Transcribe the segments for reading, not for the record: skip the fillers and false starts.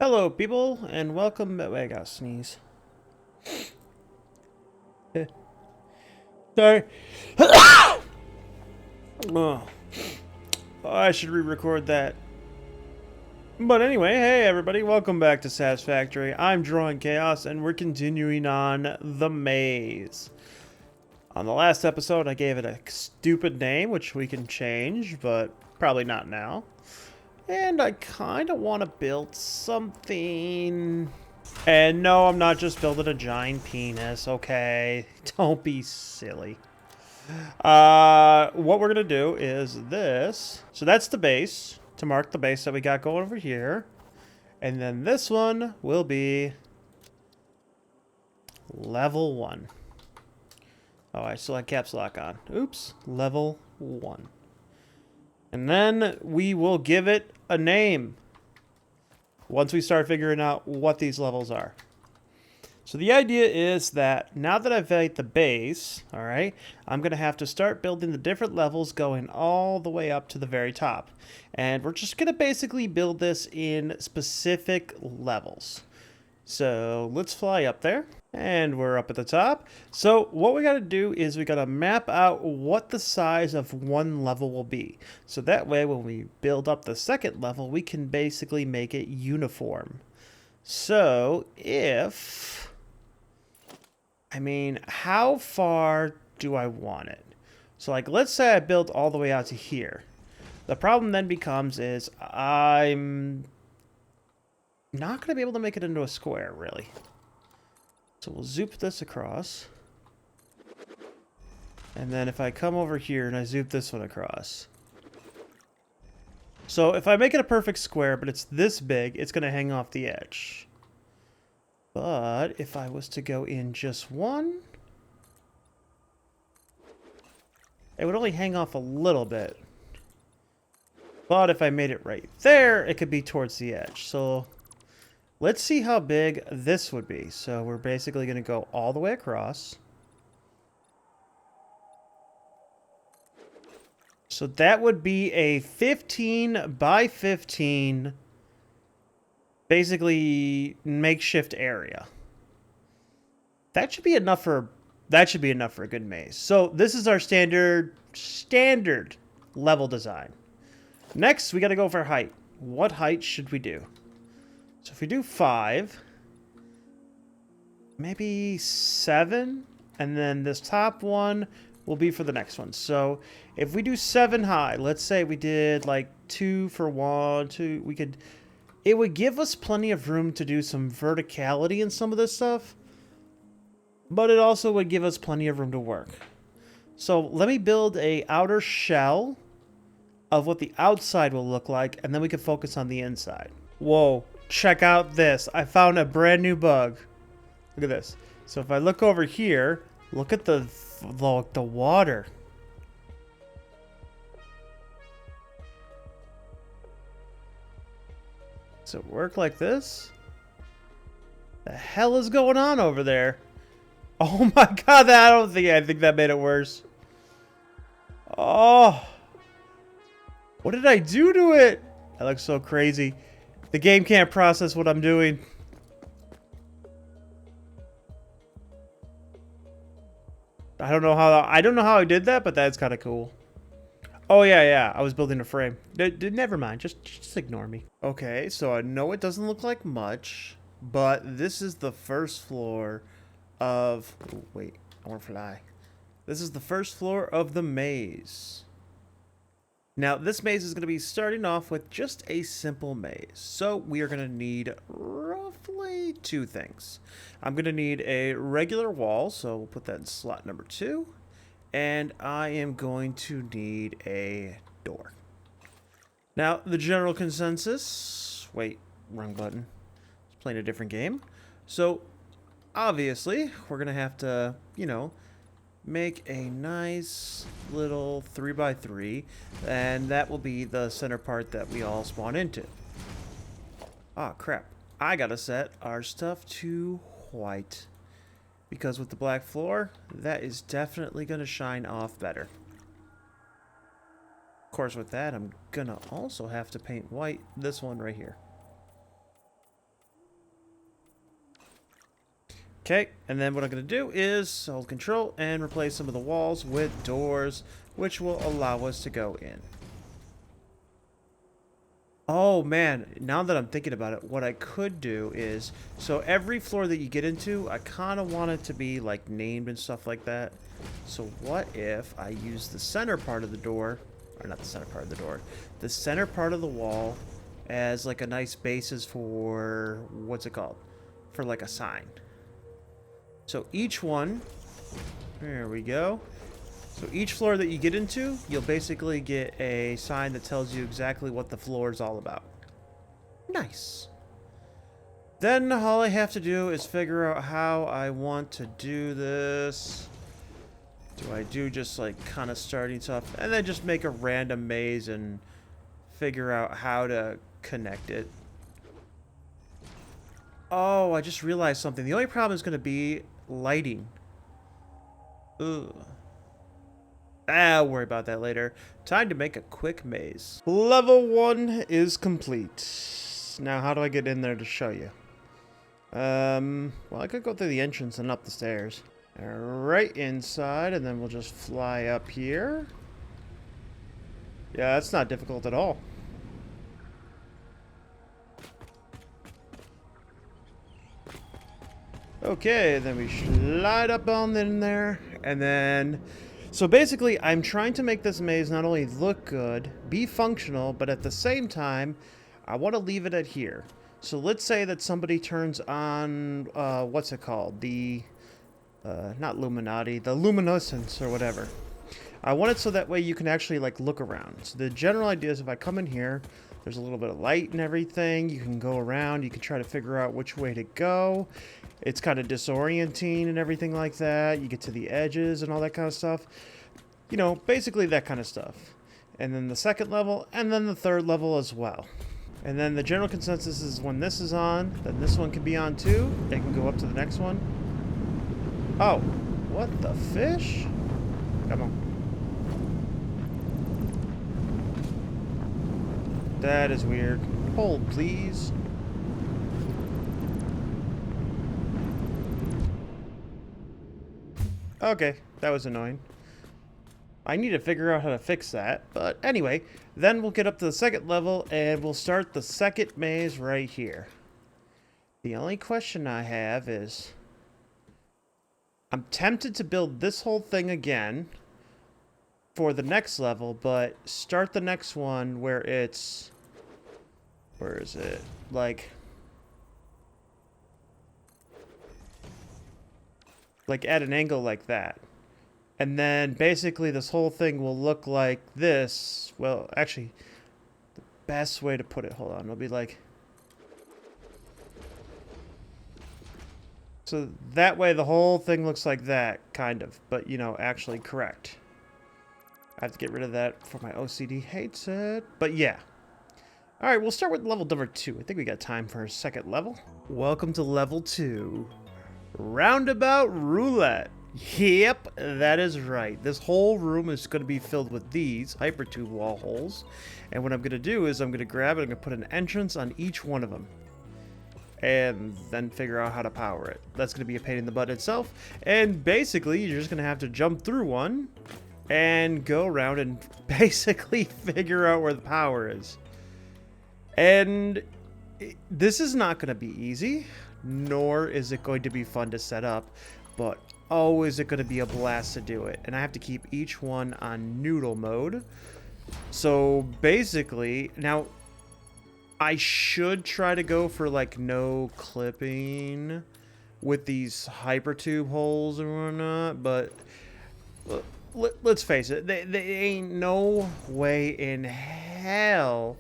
Hello, people, and welcome. Wait, I gotta sneeze. Sorry. Oh, I should re-record that. But anyway, hey everybody, welcome back to Satisfactory. I'm Drawing Chaos, and we're continuing on The Maze. On the last episode, I gave it a stupid name, which we can change, but probably not now. And I kind of want to build something. And no, I'm not just building a giant penis, okay? Don't be silly. What we're gonna do is this. So that's the base, to mark the base that we got going over here. And then this one will be level 1. Oh, I still had caps lock on. Oops, level 1. And then we will give it a name once we start figuring out what these levels are. So the idea is that now that I've made the base, all right, I'm going to have to start building the different levels going all the way up to the very top. And we're just going to basically build this in specific levels. So let's fly up there. And we're up at the top. So what we got to do is we got to map out what the size of one level will be. So that way when we build up the second level, we can basically make it uniform. So how far do I want it? So like, let's say I build all the way out to here. The problem then becomes is I'm not going to be able to make it into a square, really. So we'll zoop this across. And then if I come over here and I zoop this one across. So if I make it a perfect square, but it's this big, it's going to hang off the edge. But if I was to go in just one, it would only hang off a little bit. But if I made it right there, it could be towards the edge. So let's see how big this would be. So we're basically going to go all the way across. So that would be a 15 by 15, basically makeshift area. That should be enough for a good maze. So this is our standard level design. Next, we got to go for height. What height should we do? So if we do 5, maybe 7, and then this top one will be for the next one. So if we do 7 high, let's say we did like 2 for 1, 2, it would give us plenty of room to do some verticality in some of this stuff, but it also would give us plenty of room to work. So let me build a outer shell of what the outside will look like, and then we can focus on the inside. Whoa, check out this. I found a brand new bug. Look at this. So if I look over here, look at the water. Does it work like this? The hell is going on over there? Oh my god, I think that made it worse. Oh. What did I do to it? That looks so crazy. The game can't process what I'm doing. I don't know how I did that, but that's kind of cool. Oh yeah, I was building a frame. Never mind, just ignore me. Okay, so I know it doesn't look like much, but this is the first floor of... Oh, wait, I want to fly. This is the first floor of the maze. Now, this maze is going to be starting off with just a simple maze. So we are going to need roughly 2 things. I'm going to need a regular wall, so we'll put that in slot number 2. And I am going to need a door. Now, the general consensus... Wait, wrong button. It's playing a different game. So, obviously, we're going to have to, make a nice little 3x3, and that will be the center part that we all spawn into. Ah, crap. I gotta set our stuff to white, because with the black floor, that is definitely gonna shine off better. Of course, with that, I'm gonna also have to paint white this one right here. Okay, and then what I'm going to do is hold control and replace some of the walls with doors, which will allow us to go in. Oh man, now that I'm thinking about it, what I could do is, so every floor that you get into, I kind of want it to be like named and stuff like that. So what if I use the center part of the door, or not the center part of the door, the center part of the wall as like a nice basis for, what's it called? For like a sign. So each one, there we go. So each floor that you get into, you'll basically get a sign that tells you exactly what the floor is all about. Nice. Then all I have to do is figure out how I want to do this. Do I do just like kind of starting stuff and then just make a random maze and figure out how to connect it? Oh, I just realized something. The only problem is going to be lighting. Ugh. I'll worry about that later. Time to make a quick maze. Level 1 is complete. Now, how do I get in there to show you? Well, I could go through the entrance and up the stairs. Right inside, and then we'll just fly up here. Yeah, that's not difficult at all. Okay, then we slide up on in there, and then... So basically, I'm trying to make this maze not only look good, be functional, but at the same time, I want to leave it at here. So let's say that somebody turns on, what's it called? The, not Illuminati, the luminescence or whatever. I want it so that way you can actually, like, look around. So the general idea is if I come in here, there's a little bit of light and everything. You can go around. You can try to figure out which way to go. It's kind of disorienting and everything like that. You get to the edges and all that kind of stuff. You know, basically that kind of stuff. And then the second level, and then the third level as well. And then the general consensus is when this is on, then this one can be on too. It can go up to the next one. Oh, what the fish? Come on. That is weird. Hold, please. Okay, that was annoying. I need to figure out how to fix that. But anyway, then we'll get up to the second level and we'll start the second maze right here. The only question I have is... I'm tempted to build this whole thing again for the next level, but start the next one where it's... Where is it? Like at an angle like that. And then basically this whole thing will look like this. Well, actually, the best way to put it, hold on, it'll be like... So that way the whole thing looks like that, kind of. But, you know, actually correct. I have to get rid of that for my OCD hates it. But yeah. Alright, we'll start with level number 2. I think we got time for a second level. Welcome to level 2. Roundabout Roulette. Yep, that is right. This whole room is going to be filled with these hypertube wall holes. And what I'm going to do is I'm going to grab it, I'm going to put an entrance on each one of them. And then figure out how to power it. That's going to be a pain in the butt itself. And basically, you're just going to have to jump through one and go around and basically figure out where the power is. And this is not going to be easy, nor is it going to be fun to set up, but oh, is it going to be a blast to do it. And I have to keep each one on noodle mode. So basically, now I should try to go for like no clipping with these hypertube holes and whatnot, but let's face it, they ain't no way in hell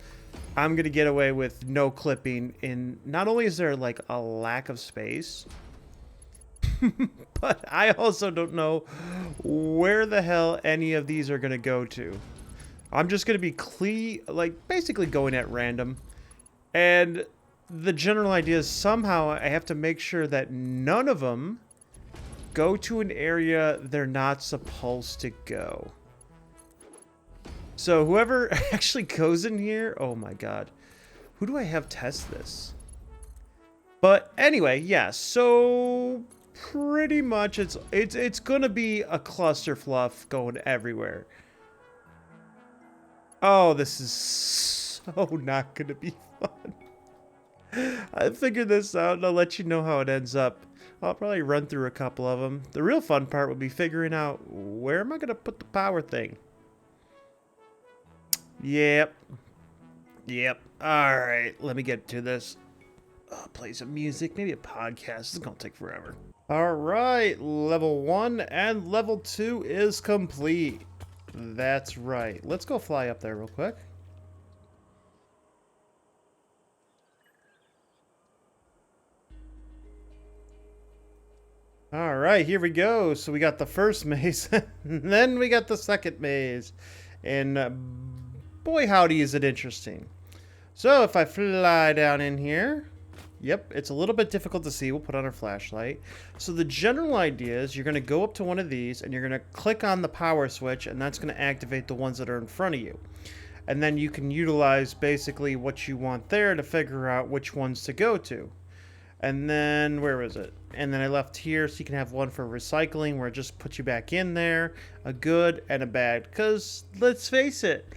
I'm gonna get away with no clipping. In not only is there like a lack of space, but I also don't know where the hell any of these are gonna go to. I'm just gonna be basically going at random, and the general idea is somehow I have to make sure that none of them go to an area they're not supposed to go. So whoever actually goes in here, oh my god. Who do I have test this? But anyway, yeah, so pretty much it's gonna be a cluster fluff going everywhere. Oh, this is so not gonna be fun. I figured this out and I'll let you know how it ends up. I'll probably run through a couple of them. The real fun part would be figuring out where am I gonna put the power thing. Yep. Alright, let me get to this. Play some music, maybe a podcast. This is gonna take forever. Alright, level 1 and level 2 is complete. That's right. Let's go fly up there real quick. Alright, here we go. So we got the first maze, and then we got the second maze. And boy howdy is it interesting. So if I fly down in here, yep, it's a little bit difficult to see. We'll put on our flashlight. So the general idea is you're going to go up to one of these and you're going to click on the power switch, and that's going to activate the ones that are in front of you. And then you can utilize basically what you want there to figure out which ones to go to. And then, where was it? And then I left here so you can have one for recycling where it just puts you back in there. A good and a bad. Because, let's face it,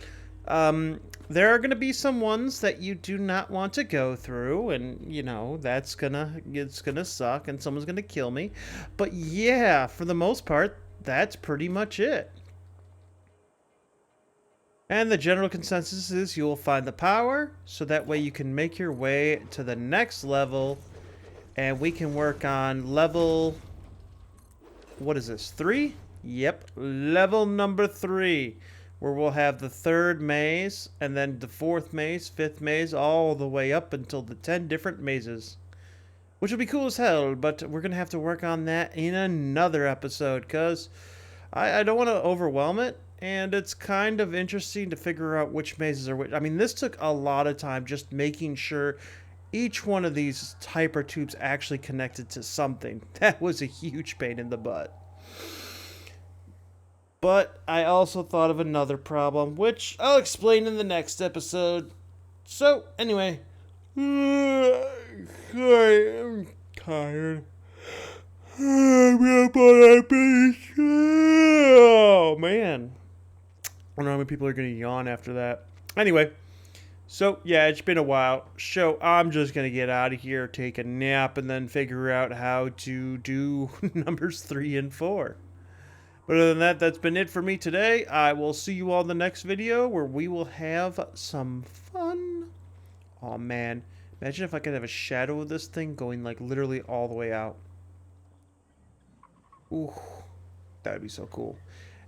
there are going to be some ones that you do not want to go through. And, you know, it's going to suck and someone's going to kill me. But yeah, for the most part, that's pretty much it. And the general consensus is you will find the power. So that way you can make your way to the next level. And we can work on level, what is this, 3? Yep, level number 3, where we'll have the third maze, and then the fourth maze, fifth maze, all the way up until the 10 different mazes. Which will be cool as hell, but we're going to have to work on that in another episode, because I don't want to overwhelm it, and it's kind of interesting to figure out which mazes are which. I mean, this took a lot of time just making sure each one of these hyper tubes actually connected to something. That was a huge pain in the butt. But I also thought of another problem, which I'll explain in the next episode. So, anyway. I'm tired. Oh, man. I don't know how many people are going to yawn after that. Anyway. So, yeah, it's been a while. So, I'm just going to get out of here, take a nap, and then figure out how to do numbers 3 and 4. But other than that, that's been it for me today. I will see you all in the next video where we will have some fun. Oh, man. Imagine if I could have a shadow of this thing going, like, literally all the way out. Ooh, that would be so cool.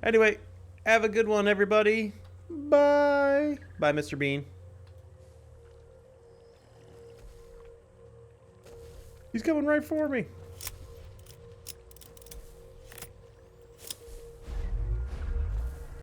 Anyway, have a good one, everybody. Bye. Bye, Mr. Bean. He's coming right for me.